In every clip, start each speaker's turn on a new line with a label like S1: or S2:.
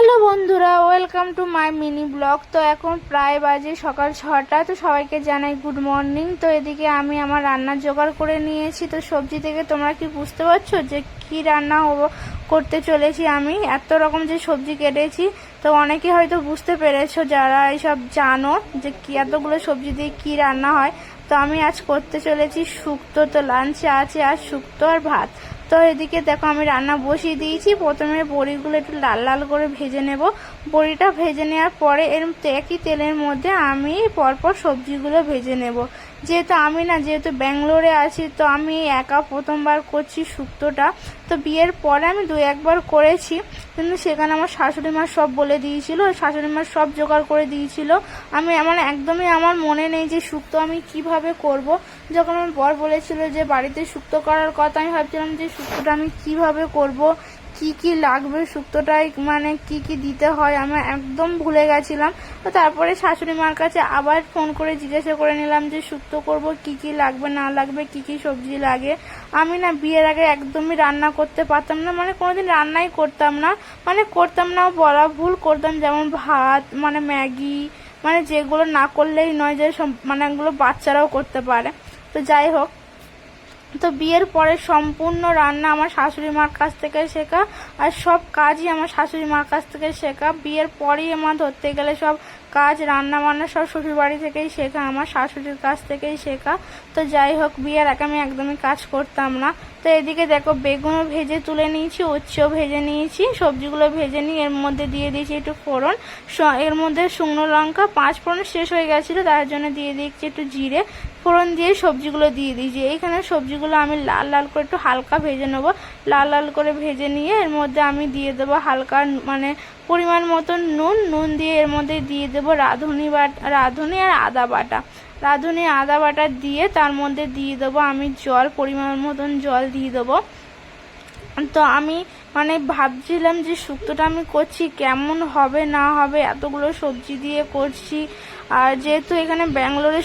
S1: Hello বন্ধুরা, welcome to my mini blog. তো এখন প্রায় বাজে সকাল 6টা। তো সবাইকে জানাই গুড মর্নিং। তো এদিকে আমি আমার রান্নার জোগাড় করে নিয়েছি। তো সবজি থেকে তোমরা কি বুঝতে পারছো যে কি রান্না করতে চলেছি। আমি এত রকম যে সবজি কেটেছি, তো অনেকে হয়তো বুঝতে পেরেছো যারা এইসব জানো যে কি এতগুলো সবজি দিয়ে কি রান্না হয়। তো আমি আজ করতে চলেছি শুক্তো। তো লাঞ্চে আছে আজ শুক্তো আর ভাত। তো এদিকে দেখো আমি রান্না বসিয়ে দিয়েছি। প্রথমে বড়িগুলো একটু লাল লাল করে ভেজে নেব। বড়িটা ভেজে নেওয়ার পরে একই তেলের মধ্যে আমি পরপর সবজিগুলো ভেজে নেব। যেহেতু ব্যাঙ্গালোরে আছি, তো আমি একা প্রথমবার করছি শুক্তোটা। তো বিয়ের পরে আমি 2-1বার করেছি, কিন্তু সেখানে আমার শাশুড়ি মা সব বলে দিয়েছিল, শাশুড়ি মা সব জোগাড় করে দিয়েছিল। একদমই আমার মনে নেই যে শুক্তো আমি কিভাবে করব। যখন আমার বর বলেছিল যে বাড়িতে শুক্তো করার কথা, আমি ভাবছিলাম যে শুক্তোটা আমি কিভাবে করব, কি কি লাগবে শুক্তোটায়, কি কি দিতে হয়, আমি একদম ভুলে গেছিলাম। তো তারপরে শাশুড়ি মার কাছে আবার ফোন করে জিজ্ঞাসা করে নিলাম যে শুক্তো করব কি কি লাগবে না লাগবে, কি কি সবজি লাগে। আমি বিয়ের আগে একদমই রান্না করতে পারতাম না, কোনোদিন রান্নাই করতাম না, বলা ভুল, করতাম যেমন ভাত, ম্যাগি, যেগুলো না করলেই নয়, যে এগুলো বাচ্চারাও করতে পারে। তো যাই হোক, তো বিয়ের পরে সম্পূর্ণ রান্না আমার শাশুড়ি মার কাছ থেকে শেখা, আর সব কাজই আমার শাশুড়ি মার কাছ থেকে শেখা। বিয়ের পরেই আমার ধরতে গেলে সব কাজ, রান্না বান্না সব শ্বশুর বাড়ি থেকেই শেখা, আমার শাশুড়ির কাছ থেকেই শেখা। তো যাই হোক, বিয়ের আগে আমি একদমই কাজ করতাম না। তো এদিকে দেখো বেগুনও ভেজে তুলে নিয়েছি, উচ্ছেও ভেজে নিয়েছি, সবজিগুলো ভেজে নিয়ে এর মধ্যে দিয়ে দিয়েছি একটু ফোড়ন। এর মধ্যে শুকনো লঙ্কা 5 ফোড়ন শেষ হয়ে গেছিলো, তার জন্য দিয়ে দিচ্ছি একটু জিরে। ফোড়ন দিয়ে সবজিগুলো দিয়ে দিয়েছি। এইখানে সবজিগুলো আমি লাল লাল করে একটু হালকা ভেজে নেবো। লাল লাল করে ভেজে নিয়ে এর মধ্যে আমি দিয়ে দেবো হালকা পরিমাণ মতো নুন দিয়ে এর মধ্যে দিয়ে দেবো রাঁধুনি আর আদা বাটা। রাঁধুনি আদা বাটা দিয়ে তার মধ্যে দিয়ে দেবো আমি জল, পরিমাণ মতন জল দিয়ে দেবো। তো আমি ভাবছিলাম যে শুক্তোটা আমি করছি কেমন হবে না হবে, এতগুলো সবজি দিয়ে করছি। আর যেহেতু এখানে ব্যাঙ্গালোরে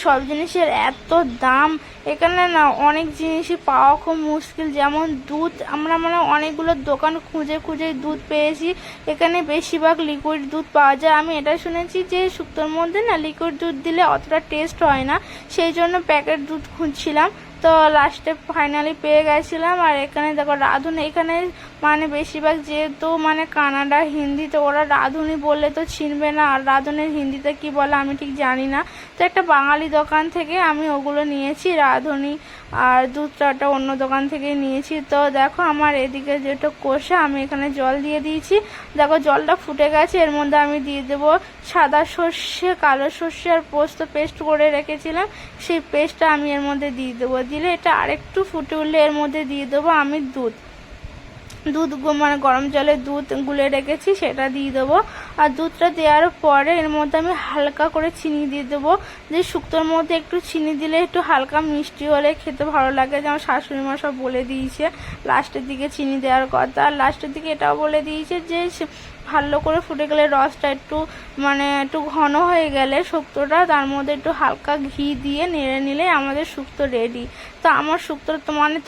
S1: সব জিনিসের এত দাম, এখানে অনেক জিনিসই পাওয়া খুব মুশকিল। যেমন দুধ, আমরা অনেকগুলো দোকান খুঁজে খুঁজে দুধ পেয়েছি, এখানে বেশিরভাগ লিকুইড দুধ পাওয়া যায়। আমি এটা শুনেছি যে শুক্তোর মধ্যে লিকুইড দুধ দিলে অতটা টেস্ট হয় না, সেই জন্য প্যাকেট দুধ খুঁজছিলাম। তো লাস্টে ফাইনালি পেয়ে গেছিলাম। আর এখানে দেখো রাঁধুনি, এখানে বেশিরভাগ যেহেতু কানাডা হিন্দি, তো ওরা রাঁধুনি বললে তো চিনবে না, আর রাঁধুনির হিন্দিতে কি বলে আমি ঠিক জানি না। তো একটা বাঙালি দোকান থেকে আমি ওগুলো নিয়েছি, রাঁধুনি আর দুধটা অন্য দোকান থেকে নিয়েছি। তো দেখো আমার এদিকে যেটা কষে আমি এখানে জল দিয়ে দিয়েছি। দেখো জলটা ফুটে গেছে, এর মধ্যে আমি দিয়ে দেবো সাদা সর্ষে, কালো সর্ষে আর পোস্ত পেস্ট করে রেখেছিলাম, সেই পেস্টটা আমি এর মধ্যে দিয়ে দেবো। দিলে এটা আরেকটু ফুটে উঠলে এর মধ্যে দিয়ে দেবো আমি দুধ গরম জলে দুধ গুলে রেখেছি, সেটা দিয়ে দেবো। আর দুধটা দেওয়ার পরে এর মধ্যে আমি হালকা করে চিনি দিয়ে দেবো। যে শুক্তোর মধ্যে একটু চিনি দিলে একটু হালকা মিষ্টি হলে খেতে ভালো লাগে, যে আমার শাশুড়ি মা সব বলে দিয়েছে লাস্টের দিকে চিনি দেওয়ার কথা। আর লাস্টের দিকে এটাও বলে দিয়েছে যে ভালো করে ফুটে গেলে রসটা একটু ঘন হয়ে গেলে শুক্তোটা, তার মধ্যে একটু হালকা ঘি দিয়ে নেড়ে নিলে আমাদের শুক্তো রেডি। তো আমার শুক্তো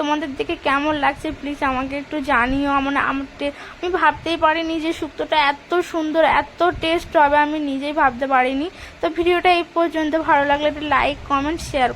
S1: তোমাদের দেখে কেমন লাগছে প্লিজ আমাকে একটু জানিও। আমি ভাবতেই পারিনি যে শুক্তোটা এত সুন্দর, এত টেস্ট হবে, আমি নিজেই ভাবতে পারিনি। তো ভিডিওটা এই পর্যন্ত, ভালো লাগলে একটা লাইক, কমেন্ট, শেয়ার